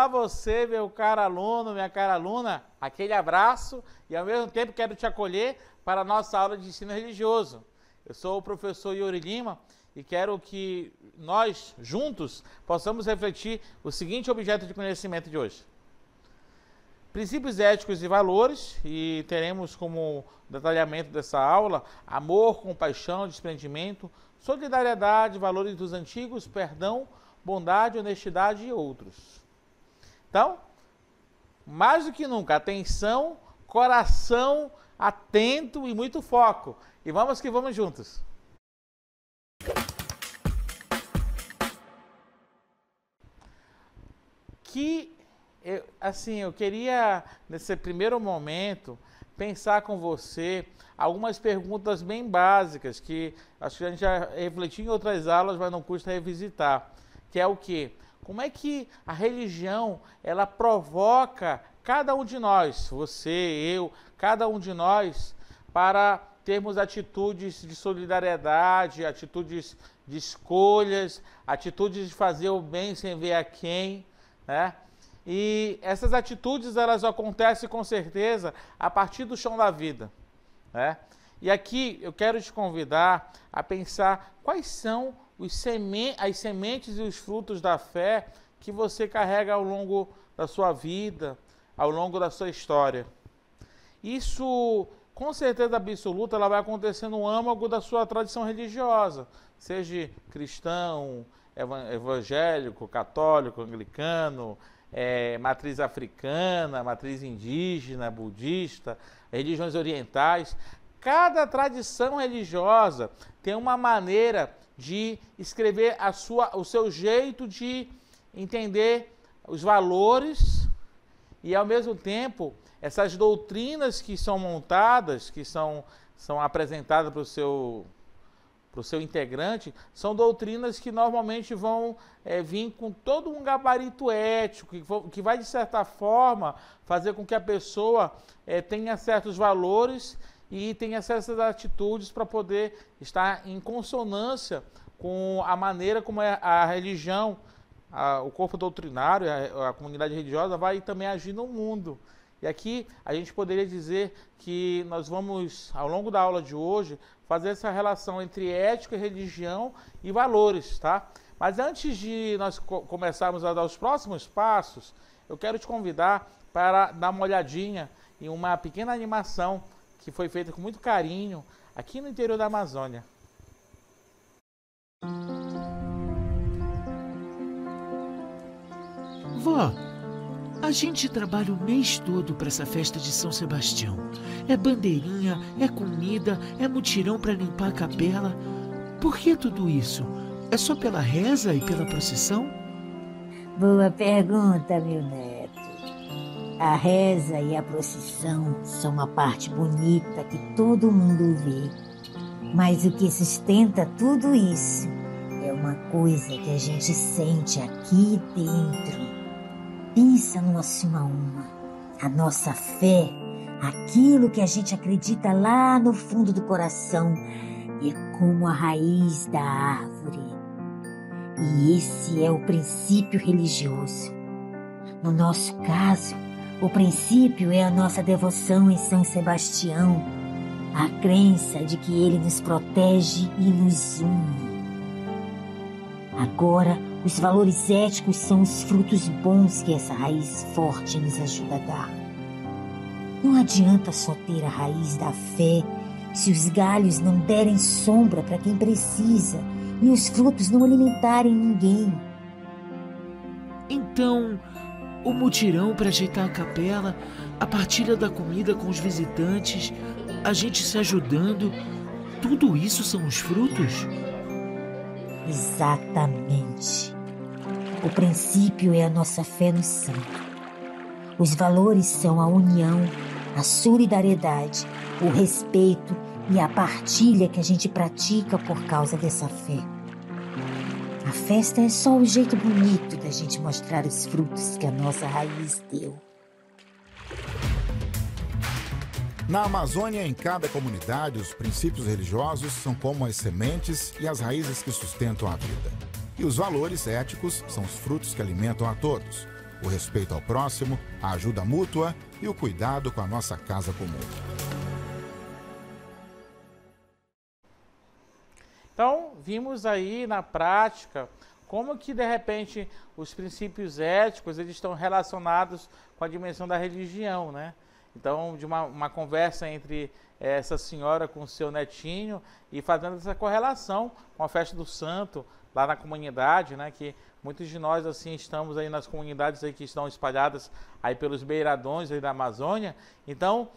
Olá você, meu caro aluno, minha cara aluna, aquele abraço e ao mesmo tempo quero te acolher para a nossa aula de ensino religioso. Eu sou o professor Yuri Lima e quero que nós, juntos, possamos refletir o seguinte objeto de conhecimento de hoje. Princípios éticos e valores, e teremos como detalhamento dessa aula amor, compaixão, desprendimento, solidariedade, valores dos antigos, perdão, bondade, honestidade e outros. Então, mais do que nunca, atenção, coração atento e muito foco. E vamos que vamos juntos. Eu queria, nesse primeiro momento, pensar com você algumas perguntas bem básicas, que acho que a gente já refletiu em outras aulas, mas não custa revisitar, que é o quê? Como é que a religião, ela provoca cada um de nós, você, eu, cada um de nós, para termos atitudes de solidariedade, atitudes de escolhas, atitudes de fazer o bem sem ver a quem, né? E essas atitudes, elas acontecem com certeza a partir do chão da vida, né? E aqui eu quero te convidar a pensar quais são as sementes e os frutos da fé que você carrega ao longo da sua vida, ao longo da sua história. Isso, com certeza absoluta, ela vai acontecer no âmago da sua tradição religiosa, seja cristão, evangélico, católico, anglicano, matriz africana, matriz indígena, budista, religiões orientais. Cada tradição religiosa tem uma maneira de escrever o seu jeito de entender os valores e, ao mesmo tempo, essas doutrinas que são montadas, que são apresentadas para o seu integrante, são doutrinas que normalmente vão vir com todo um gabarito ético, que vai, de certa forma, fazer com que a pessoa tenha certos valores e tenha certas atitudes para poder estar em consonância com a maneira como a religião, o corpo doutrinário, a comunidade religiosa vai também agir no mundo. E aqui a gente poderia dizer que nós vamos, ao longo da aula de hoje, fazer essa relação entre ética, religião e valores, tá? Mas antes de nós começarmos a dar os próximos passos, eu quero te convidar para dar uma olhadinha em uma pequena animação que foi feita com muito carinho aqui no interior da Amazônia. Vó, a gente trabalha o mês todo para essa festa de São Sebastião. É bandeirinha, é comida, é mutirão para limpar a capela. Por que tudo isso? É só pela reza e pela procissão? Boa pergunta, meu neto. A reza e a procissão são uma parte bonita que todo mundo vê. Mas o que sustenta tudo isso é uma coisa que a gente sente aqui dentro. Pensa numa suma uma. A nossa fé, aquilo que a gente acredita lá no fundo do coração, é como a raiz da árvore. E esse é o princípio religioso. No nosso caso, o princípio é a nossa devoção em São Sebastião, a crença de que ele nos protege e nos une. Agora, os valores éticos são os frutos bons que essa raiz forte nos ajuda a dar. Não adianta só ter a raiz da fé se os galhos não derem sombra para quem precisa e os frutos não alimentarem ninguém. Então, o mutirão para ajeitar a capela, a partilha da comida com os visitantes, a gente se ajudando, tudo isso são os frutos? Exatamente. O princípio é a nossa fé no santo. Os valores são a união, a solidariedade, o respeito e a partilha que a gente pratica por causa dessa fé. A festa é só o jeito bonito da gente mostrar os frutos que a nossa raiz deu. Na Amazônia, em cada comunidade, os princípios religiosos são como as sementes e as raízes que sustentam a vida. E os valores éticos são os frutos que alimentam a todos. o respeito ao próximo, a ajuda mútua e o cuidado com a nossa casa comum. Então, vimos aí na prática como que, de repente, os princípios éticos eles estão relacionados com a dimensão da religião, né? Então, de uma conversa entre essa senhora com o seu netinho e fazendo essa correlação com a festa do santo lá na comunidade, né? Que muitos de nós, assim, estamos aí nas comunidades aí que estão espalhadas aí pelos beiradões aí da Amazônia. Então,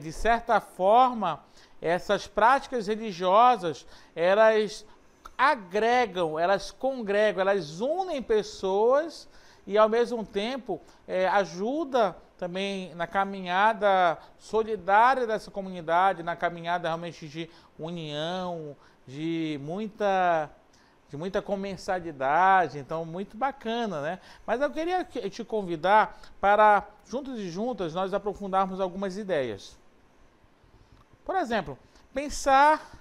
de certa forma, essas práticas religiosas, elas agregam, elas congregam, elas unem pessoas e, ao mesmo tempo, ajuda também na caminhada solidária dessa comunidade, na caminhada realmente de união, de muita comensalidade. Então, muito bacana, né? Mas eu queria te convidar para, juntos e juntas, nós aprofundarmos algumas ideias. Por exemplo, pensar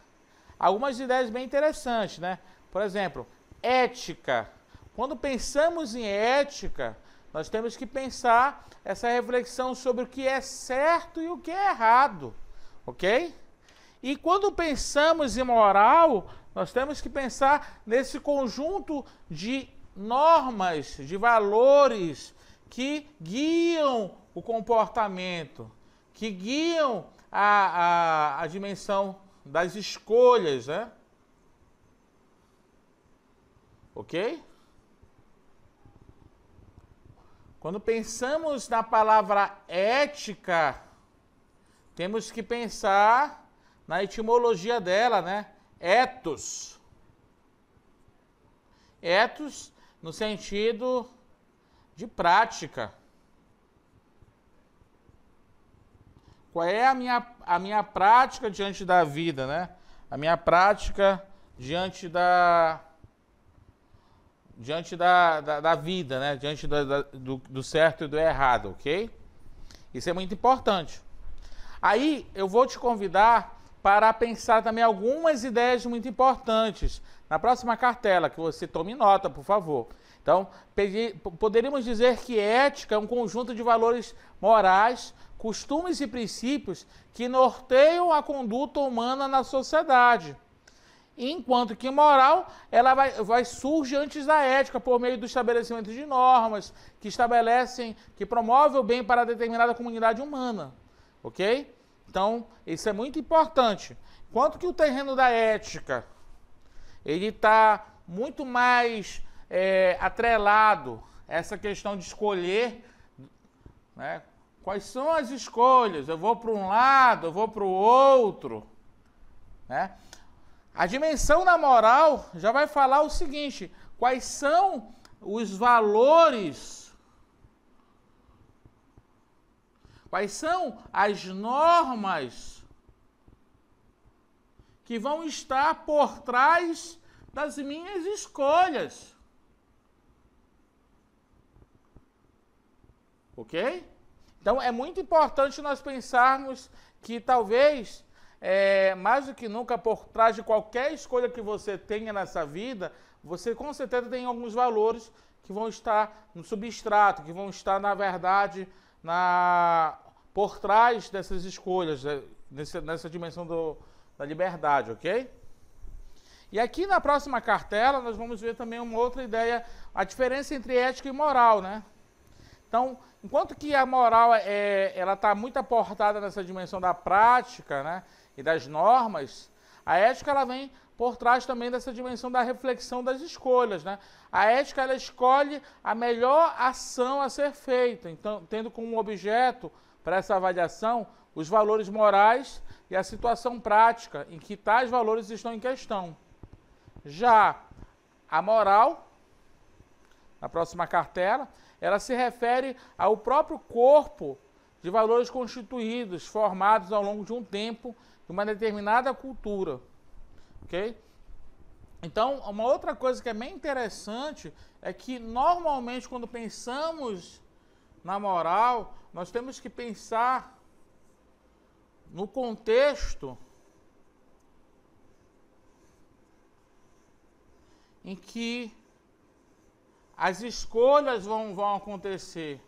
algumas ideias bem interessantes, né? Por exemplo, ética. Quando pensamos em ética, nós temos que pensar essa reflexão sobre o que é certo e o que é errado, ok? E quando pensamos em moral, nós temos que pensar nesse conjunto de normas, de valores que guiam o comportamento, que guiam a dimensão das escolhas, né? Ok? Quando pensamos na palavra ética, temos que pensar na etimologia dela, né? Ethos. Ethos no sentido de prática. Qual é a minha prática diante da vida, né? A minha prática diante da vida, né? Diante do certo e do errado, ok? Isso é muito importante. Aí eu vou te convidar para pensar também algumas ideias muito importantes na próxima cartela, que você tome nota, por favor. Então, poderíamos dizer que ética é um conjunto de valores morais, costumes e princípios que norteiam a conduta humana na sociedade. Enquanto que moral, ela vai surgir antes da ética, por meio do estabelecimento de normas que promovem o bem para determinada comunidade humana. Ok? Então, isso é muito importante. Enquanto que o terreno da ética, ele está muito mais atrelado a essa questão de escolher, né? Quais são as escolhas? Eu vou para um lado, eu vou para o outro, né? A dimensão da moral já vai falar o seguinte: quais são os valores, quais são as normas que vão estar por trás das minhas escolhas. Ok? Então é muito importante nós pensarmos que talvez, mais do que nunca, por trás de qualquer escolha que você tenha nessa vida, você com certeza tem alguns valores que vão estar no substrato, que vão estar, na verdade, por trás dessas escolhas, nessa dimensão da liberdade, ok? E aqui na próxima cartela nós vamos ver também uma outra ideia, a diferença entre ética e moral, né? Então, enquanto que a moral ela está muito aportada nessa dimensão da prática, né, e das normas, a ética ela vem por trás também dessa dimensão da reflexão das escolhas, né? A ética ela escolhe a melhor ação a ser feita, então tendo como objeto para essa avaliação os valores morais e a situação prática em que tais valores estão em questão. Já a moral, na próxima cartela, ela se refere ao próprio corpo de valores constituídos, formados ao longo de um tempo, de uma determinada cultura. Ok? Então, uma outra coisa que é bem interessante é que, normalmente, quando pensamos na moral, nós temos que pensar no contexto em que as escolhas vão acontecer.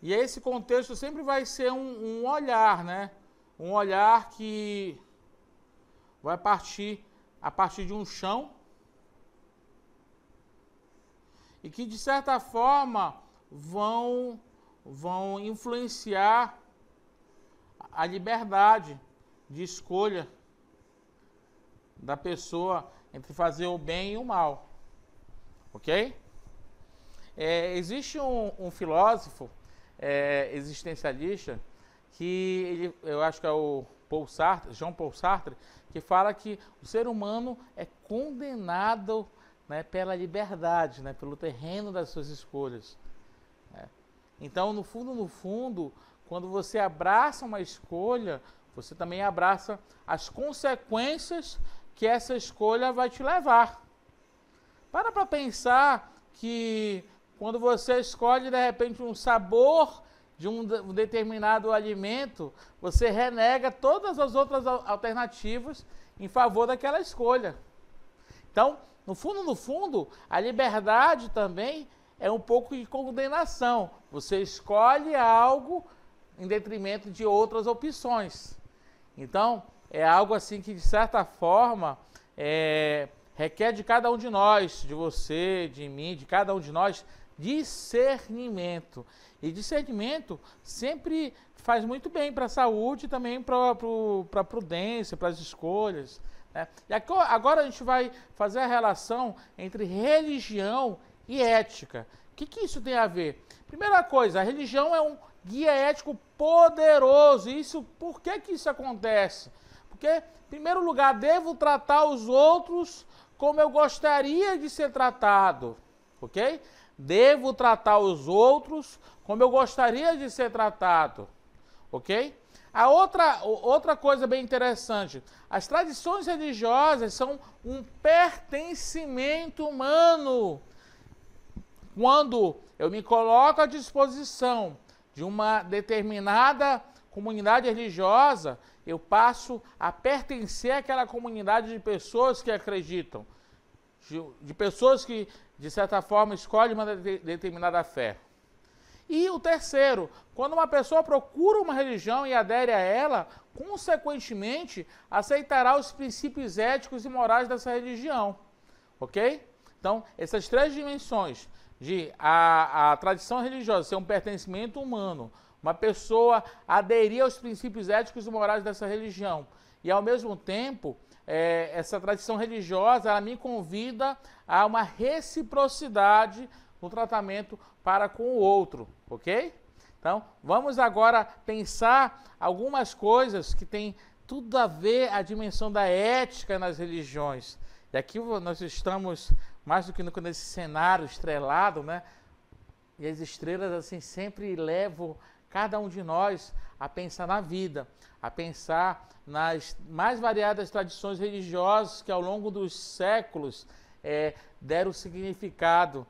E esse contexto sempre vai ser um olhar, né? Um olhar que vai partir a partir de um chão e que, de certa forma, vão influenciar a liberdade de escolha da pessoa entre fazer o bem e o mal. Ok? Existe um filósofo existencialista que eu acho que é o Jean Paul Sartre, que fala que o ser humano é condenado, né, pela liberdade, né, pelo terreno das suas escolhas. Então, no fundo, quando você abraça uma escolha, você também abraça as consequências que essa escolha vai te levar. Para pensar que quando você escolhe, de repente, um sabor de um determinado alimento, você renega todas as outras alternativas em favor daquela escolha. Então, no fundo, a liberdade também é um pouco de condenação. Você escolhe algo em detrimento de outras opções. Então, é algo assim que, de certa forma, requer de cada um de nós, de você, de mim, de cada um de nós, discernimento. E discernimento sempre faz muito bem para a saúde e também para a prudência, para as escolhas. Né? E agora a gente vai fazer a relação entre religião e ética. O que isso tem a ver? Primeira coisa, a religião é um guia ético poderoso. Por que isso acontece? Porque, em primeiro lugar, devo tratar os outros como eu gostaria de ser tratado. Ok? Devo tratar os outros como eu gostaria de ser tratado. Ok? A outra coisa bem interessante, as tradições religiosas são um pertencimento humano. Quando eu me coloco à disposição de uma determinada comunidade religiosa, eu passo a pertencer àquela comunidade de pessoas que acreditam, de pessoas que, de certa forma, escolhem uma determinada fé. E o terceiro, quando uma pessoa procura uma religião e adere a ela, consequentemente, aceitará os princípios éticos e morais dessa religião. Ok? Então, essas três dimensões, de a tradição religiosa ser um pertencimento humano, uma pessoa aderir aos princípios éticos e morais dessa religião, e ao mesmo tempo, essa tradição religiosa, ela me convida a uma reciprocidade no tratamento para com o outro, ok? Então, vamos agora pensar algumas coisas que têm tudo a ver a dimensão da ética nas religiões. E aqui nós estamos mais do que nunca nesse cenário estrelado, né? E as estrelas assim sempre levam cada um de nós a pensar na vida, a pensar nas mais variadas tradições religiosas que ao longo dos séculos deram significado,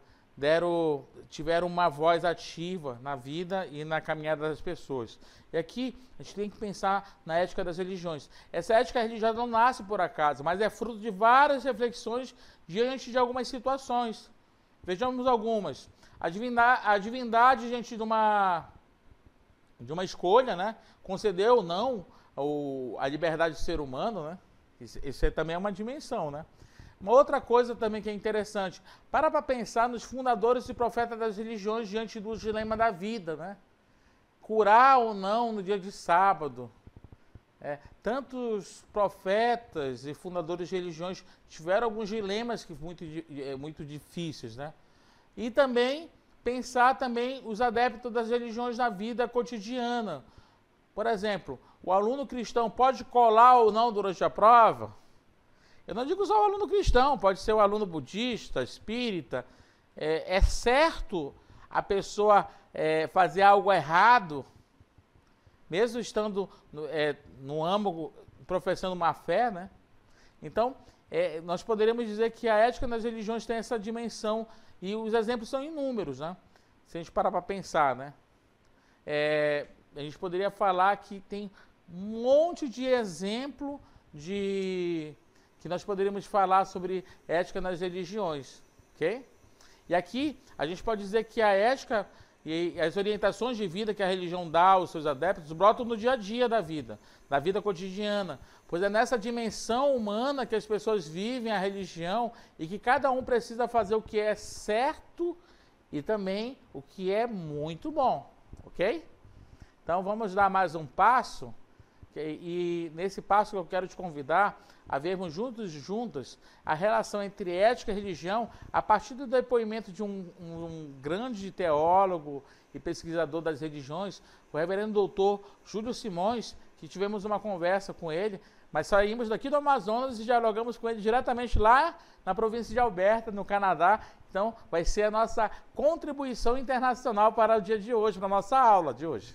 tiveram uma voz ativa na vida e na caminhada das pessoas. E aqui a gente tem que pensar na ética das religiões. Essa ética religiosa não nasce por acaso, mas é fruto de várias reflexões diante de algumas situações. Vejamos algumas. A divindade diante de uma escolha, né? Concedeu ou não a liberdade do ser humano, né? Isso também é uma dimensão, né? Uma outra coisa também que é interessante, para pensar nos fundadores e profetas das religiões diante do dilema da vida, né? Curar ou não no dia de sábado. Tantos profetas e fundadores de religiões tiveram alguns dilemas muito difíceis, né? E também pensar também os adeptos das religiões na vida cotidiana. Por exemplo, o aluno cristão pode colar ou não durante a prova? Eu não digo só o aluno cristão, pode ser o aluno budista, espírita. É certo a pessoa fazer algo errado, mesmo estando no âmbito, professando uma fé, né? Então, nós poderíamos dizer que a ética nas religiões tem essa dimensão, e os exemplos são inúmeros, né? Se a gente parar para pensar, né? A gente poderia falar que tem um monte de exemplo que nós poderíamos falar sobre ética nas religiões, ok? E aqui a gente pode dizer que a ética e as orientações de vida que a religião dá aos seus adeptos brotam no dia a dia da vida cotidiana, pois é nessa dimensão humana que as pessoas vivem a religião e que cada um precisa fazer o que é certo e também o que é muito bom, ok? Então vamos dar mais um passo, e nesse passo eu quero te convidar a vermos juntos e juntas a relação entre ética e religião a partir do depoimento de um grande teólogo e pesquisador das religiões, o reverendo doutor Júlio Simões, que tivemos uma conversa com ele, mas saímos daqui do Amazonas e dialogamos com ele diretamente lá na província de Alberta, no Canadá. Então vai ser a nossa contribuição internacional para o dia de hoje, para a nossa aula de hoje.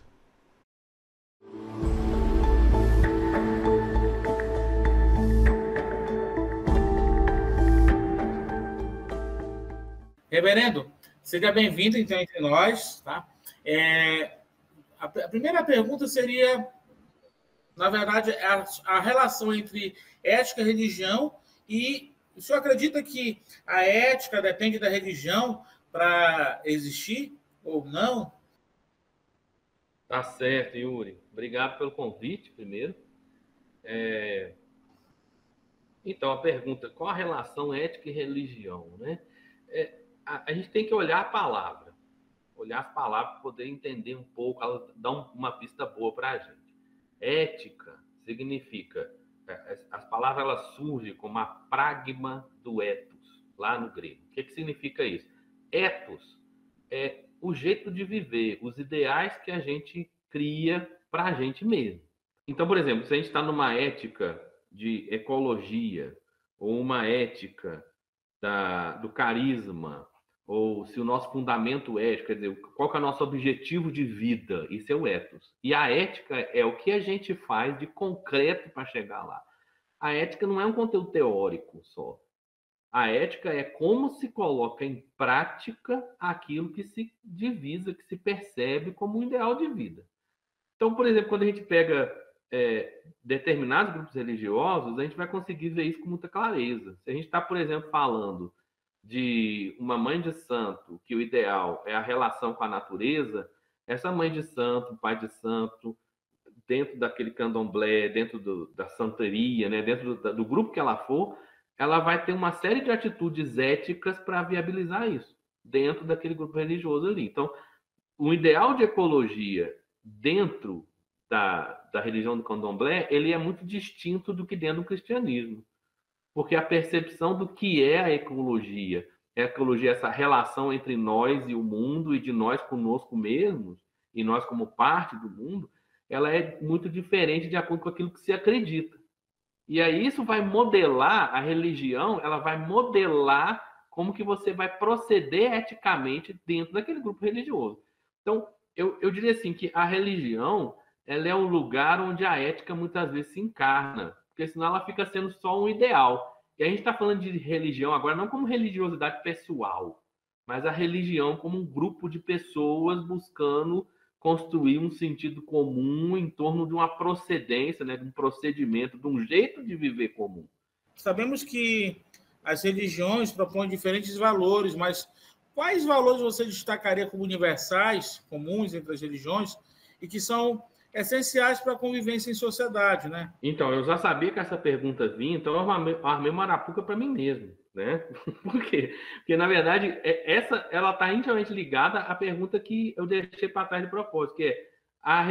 Reverendo, seja bem-vindo então entre nós, tá? A primeira pergunta seria, na verdade, a relação entre ética e religião, e o senhor acredita que a ética depende da religião para existir ou não? Tá certo, Yuri. Obrigado pelo convite, primeiro. Então, a pergunta, qual a relação ética e religião, né? A gente tem que olhar a palavra, olhar as palavras para poder entender um pouco, ela dá uma pista boa para a gente. Ética significa, as palavras elas surgem como a pragma do ethos, lá no grego. O que significa isso? Ethos é o jeito de viver, os ideais que a gente cria para a gente mesmo. Então, por exemplo, se a gente está numa ética de ecologia, ou uma ética do carisma, ou se o nosso fundamento ético, quer dizer, qual que é o nosso objetivo de vida, isso é o ethos. E a ética é o que a gente faz de concreto para chegar lá. A ética não é um conteúdo teórico só. A ética é como se coloca em prática aquilo que se divisa, que se percebe como um ideal de vida. Então, por exemplo, quando a gente pega determinados grupos religiosos, a gente vai conseguir ver isso com muita clareza. Se a gente está, por exemplo, falando de uma mãe de santo, que o ideal é a relação com a natureza, essa mãe de santo, pai de santo, dentro daquele candomblé, dentro da santeria, né, dentro do grupo que ela for, ela vai ter uma série de atitudes éticas para viabilizar isso, dentro daquele grupo religioso ali. Então, o ideal de ecologia dentro da religião do candomblé, ele é muito distinto do que dentro do cristianismo. Porque a percepção do que é a ecologia, essa relação entre nós e o mundo, e de nós conosco mesmos, e nós como parte do mundo, ela é muito diferente de acordo com aquilo que se acredita. E aí isso vai modelar a religião, ela vai modelar como que você vai proceder eticamente dentro daquele grupo religioso. Então, eu diria assim, que a religião, ela é um lugar onde a ética muitas vezes se encarna, porque senão ela fica sendo só um ideal. E a gente está falando de religião agora não como religiosidade pessoal, mas a religião como um grupo de pessoas buscando construir um sentido comum em torno de uma procedência, né, de um procedimento, de um jeito de viver comum. Sabemos que as religiões propõem diferentes valores, mas quais valores você destacaria como universais, comuns entre as religiões, e que são essenciais para a convivência em sociedade, né? Então, eu já sabia que essa pergunta vinha, então eu armei uma arapuca para mim mesmo, né? Por quê? Porque, na verdade, ela está intimamente ligada à pergunta que eu deixei para trás de propósito, que é a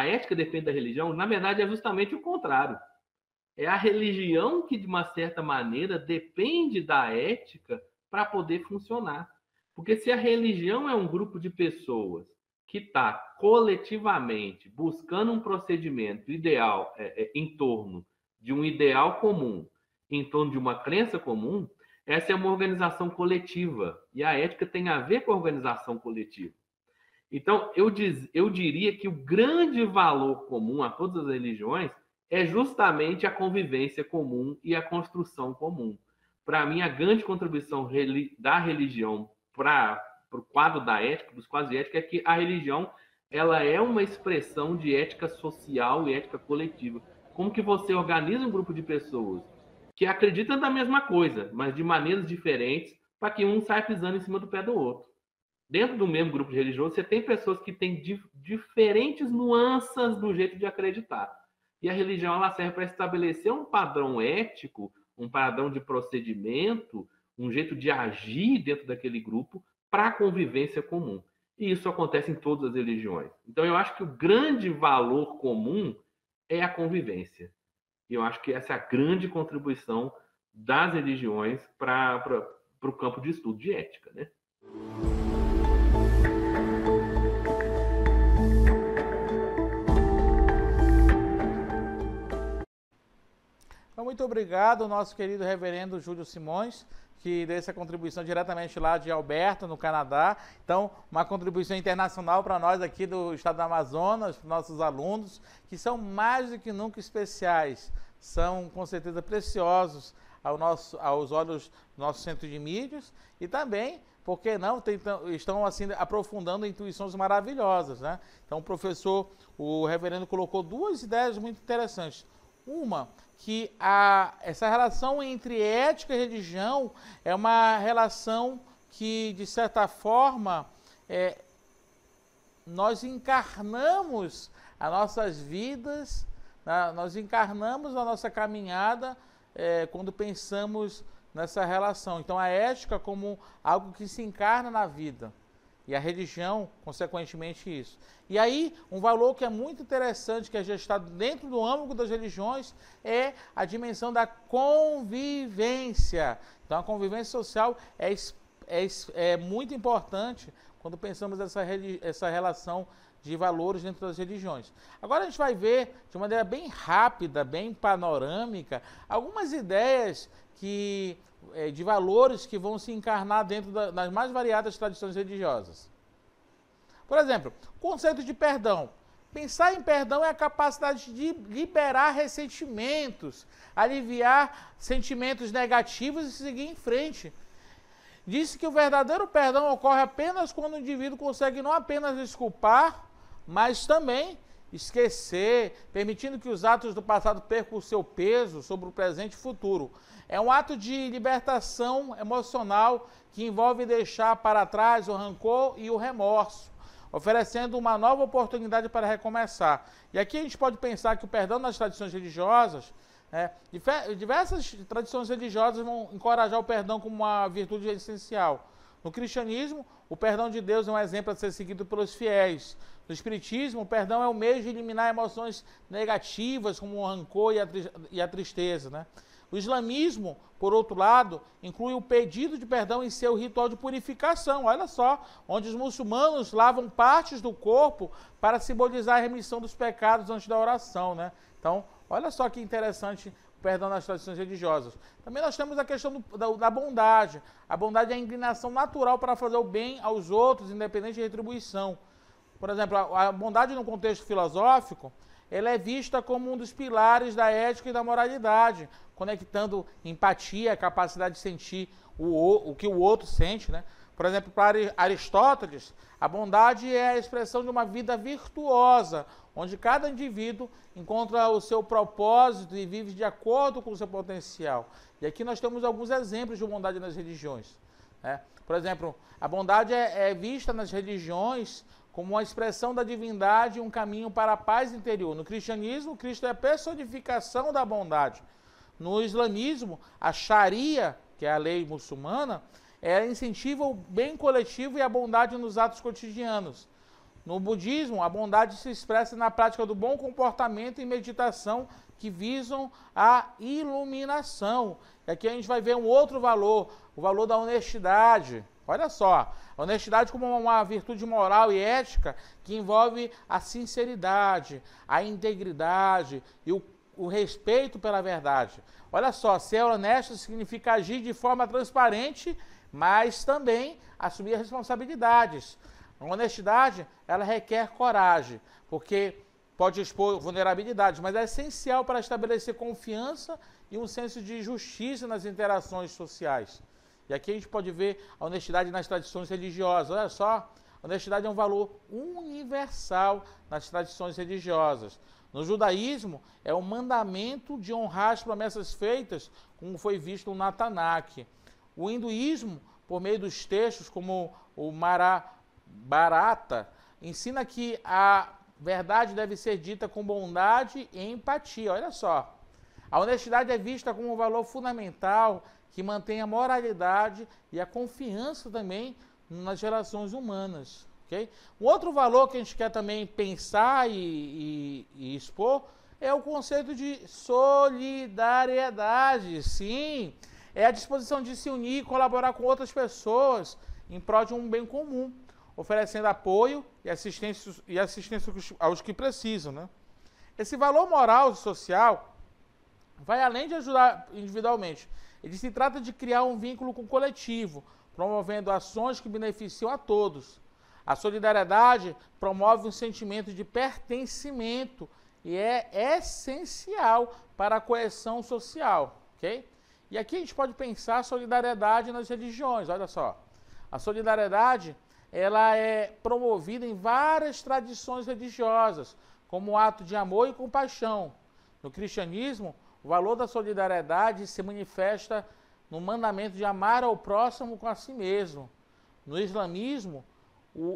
ética depende da religião. Na verdade, é justamente o contrário. É a religião que, de uma certa maneira, depende da ética para poder funcionar. Porque se a religião é um grupo de pessoas que está coletivamente buscando um procedimento ideal em torno de um ideal comum, em torno de uma crença comum, essa é uma organização coletiva. E a ética tem a ver com a organização coletiva. Então, eu diria que o grande valor comum a todas as religiões é justamente a convivência comum e a construção comum. Para mim, a grande contribuição da religião para o quadro da ética, dos quadros de ética, é que a religião ela é uma expressão de ética social e ética coletiva. Como que você organiza um grupo de pessoas que acreditam na mesma coisa, mas de maneiras diferentes, para que um saia pisando em cima do pé do outro. Dentro do mesmo grupo de religioso, você tem pessoas que têm diferentes nuances do jeito de acreditar. E a religião ela serve para estabelecer um padrão ético, um padrão de procedimento, um jeito de agir dentro daquele grupo para a convivência comum. E isso acontece em todas as religiões. Então, eu acho que o grande valor comum é a convivência. E eu acho que essa é a grande contribuição das religiões para o campo de estudo de ética, né? Então, muito obrigado, nosso querido reverendo Júlio Simões, que deu essa contribuição diretamente lá de Alberta, no Canadá. Então, uma contribuição internacional para nós aqui do estado do Amazonas, para nossos alunos, que são mais do que nunca especiais, são com certeza preciosos aos olhos do nosso centro de mídias e também, por que não, estão assim aprofundando intuições maravilhosas, né? Então, o reverendo colocou duas ideias muito interessantes. Uma, que essa relação entre ética e religião é uma relação que, de certa forma, nós encarnamos as nossas vidas, nós encarnamos a nossa caminhada quando pensamos nessa relação. Então, a ética como algo que se encarna na vida. E a religião, consequentemente, isso. E aí, um valor que é muito interessante, que é gestado dentro do âmbito das religiões, é a dimensão da convivência. Então, a convivência social é muito importante quando pensamos essa relação de valores dentro das religiões. Agora a gente vai ver, de uma maneira bem rápida, bem panorâmica, algumas ideias de valores que vão se encarnar dentro das mais variadas tradições religiosas. Por exemplo, o conceito de perdão. Pensar em perdão é a capacidade de liberar ressentimentos, aliviar sentimentos negativos e seguir em frente. Diz que o verdadeiro perdão ocorre apenas quando o indivíduo consegue não apenas desculpar, mas também esquecer, permitindo que os atos do passado percam o seu peso sobre o presente e futuro. É um ato de libertação emocional que envolve deixar para trás o rancor e o remorso, oferecendo uma nova oportunidade para recomeçar. E aqui a gente pode pensar que o perdão nas tradições religiosas, diversas tradições religiosas vão encorajar o perdão como uma virtude essencial. No cristianismo, o perdão de Deus é um exemplo a ser seguido pelos fiéis. No espiritismo, o perdão é o meio de eliminar emoções negativas, como o rancor e a tristeza, né? O islamismo, por outro lado, inclui o pedido de perdão em seu ritual de purificação, olha só, onde os muçulmanos lavam partes do corpo para simbolizar a remissão dos pecados antes da oração, né? Então, olha só que interessante o perdão nas tradições religiosas. Também nós temos a questão da bondade. A bondade é a inclinação natural para fazer o bem aos outros, independente de retribuição. Por exemplo, a bondade no contexto filosófico, ela é vista como um dos pilares da ética e da moralidade, conectando empatia, a capacidade de sentir o que o outro sente, né? Por exemplo, para Aristóteles, a bondade é a expressão de uma vida virtuosa, onde cada indivíduo encontra o seu propósito e vive de acordo com o seu potencial. E aqui nós temos alguns exemplos de bondade nas religiões, né? Por exemplo, a bondade é vista nas religiões como uma expressão da divindade e um caminho para a paz interior. No cristianismo, Cristo é a personificação da bondade. No islamismo, a Sharia, que é a lei muçulmana, incentiva o bem coletivo e a bondade nos atos cotidianos. No budismo, a bondade se expressa na prática do bom comportamento e meditação que visam a iluminação. E aqui a gente vai ver um outro valor, o valor da honestidade. Olha só, a honestidade como uma virtude moral e ética que envolve a sinceridade, a integridade e o respeito pela verdade. Olha só, ser honesto significa agir de forma transparente, mas também assumir responsabilidades. A honestidade, ela requer coragem, porque pode expor vulnerabilidades, mas é essencial para estabelecer confiança e um senso de justiça nas interações sociais. E aqui a gente pode ver a honestidade nas tradições religiosas. Olha só, a honestidade é um valor universal nas tradições religiosas. No judaísmo, é o mandamento de honrar as promessas feitas, como foi visto no Tanakh. O hinduísmo, por meio dos textos, como o Mahabharata, ensina que a verdade deve ser dita com bondade e empatia. Olha só, a honestidade é vista como um valor fundamental que mantém a moralidade e a confiança também nas relações humanas. Okay? Um outro valor que a gente quer também pensar e expor é o conceito de solidariedade. Sim, é a disposição de se unir e colaborar com outras pessoas em prol de um bem comum, oferecendo apoio e assistência aos que precisam. Né? Esse valor moral e social vai além de ajudar individualmente. Ele se trata de criar um vínculo com o coletivo, promovendo ações que beneficiam a todos. A solidariedade promove um sentimento de pertencimento e é essencial para a coesão social. Okay? E aqui a gente pode pensar a solidariedade nas religiões. Olha só, a solidariedade ela é promovida em várias tradições religiosas, como um ato de amor e compaixão. No cristianismo, o valor da solidariedade se manifesta no mandamento de amar ao próximo com a si mesmo. No islamismo,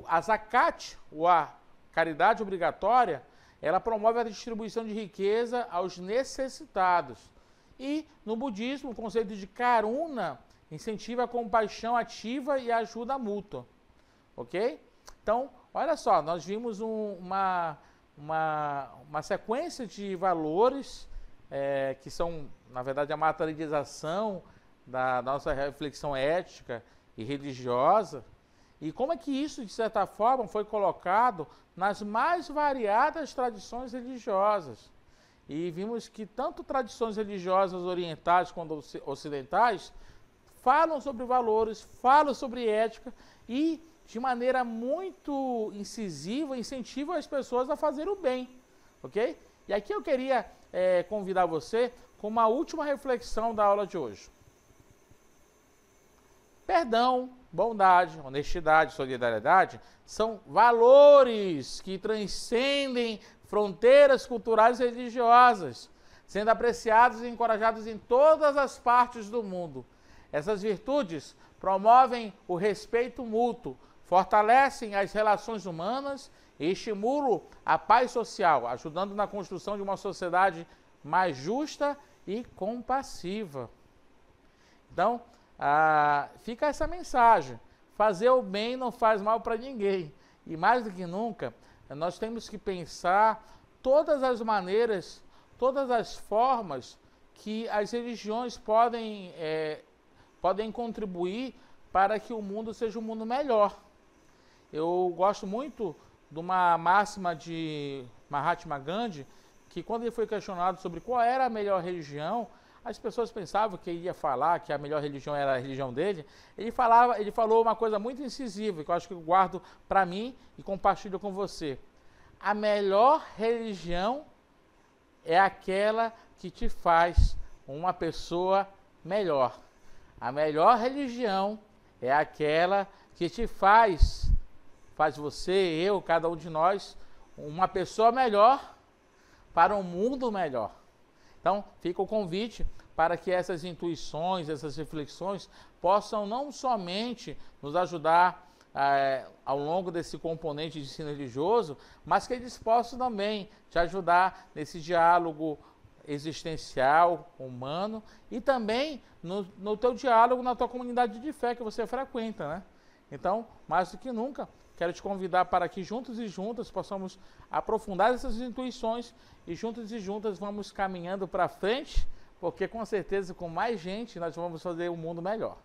a zakat, ou a caridade obrigatória, ela promove a distribuição de riqueza aos necessitados. E no budismo, o conceito de karuna incentiva a compaixão ativa e a ajuda mútua. Ok? Então, olha só, nós vimos uma sequência de valores que são, na verdade, a materialização da nossa reflexão ética e religiosa, e como é que isso, de certa forma, foi colocado nas mais variadas tradições religiosas. E vimos que tanto tradições religiosas orientais quanto ocidentais falam sobre valores, falam sobre ética e, de maneira muito incisiva, incentivam as pessoas a fazer o bem. Ok? E aqui eu queria convidar você com uma última reflexão da aula de hoje. Perdão, bondade, honestidade, solidariedade são valores que transcendem fronteiras culturais e religiosas, sendo apreciados e encorajados em todas as partes do mundo. Essas virtudes promovem o respeito mútuo, fortalecem as relações humanas e estimulam a paz social, ajudando na construção de uma sociedade mais justa e compassiva. Então, fica essa mensagem: fazer o bem não faz mal para ninguém. E mais do que nunca, nós temos que pensar todas as maneiras, todas as formas que as religiões podem contribuir para que o mundo seja um mundo melhor. Eu gosto muito de uma máxima de Mahatma Gandhi, que quando ele foi questionado sobre qual era a melhor religião, as pessoas pensavam que ele ia falar que a melhor religião era a religião dele. Ele falou uma coisa muito incisiva, que eu acho que eu guardo para mim e compartilho com você. A melhor religião é aquela que te faz uma pessoa melhor. A melhor religião é aquela que te faz você, eu, cada um de nós, uma pessoa melhor para um mundo melhor. Então, fica o convite para que essas intuições, essas reflexões possam não somente nos ajudar ao longo desse componente de ensino religioso, mas que eles possam também te ajudar nesse diálogo existencial, humano, e também no teu diálogo, na tua comunidade de fé que você frequenta, né? Então, mais do que nunca, quero te convidar para que juntos e juntas possamos aprofundar essas intuições e juntos e juntas vamos caminhando para frente, porque com certeza com mais gente nós vamos fazer um mundo melhor.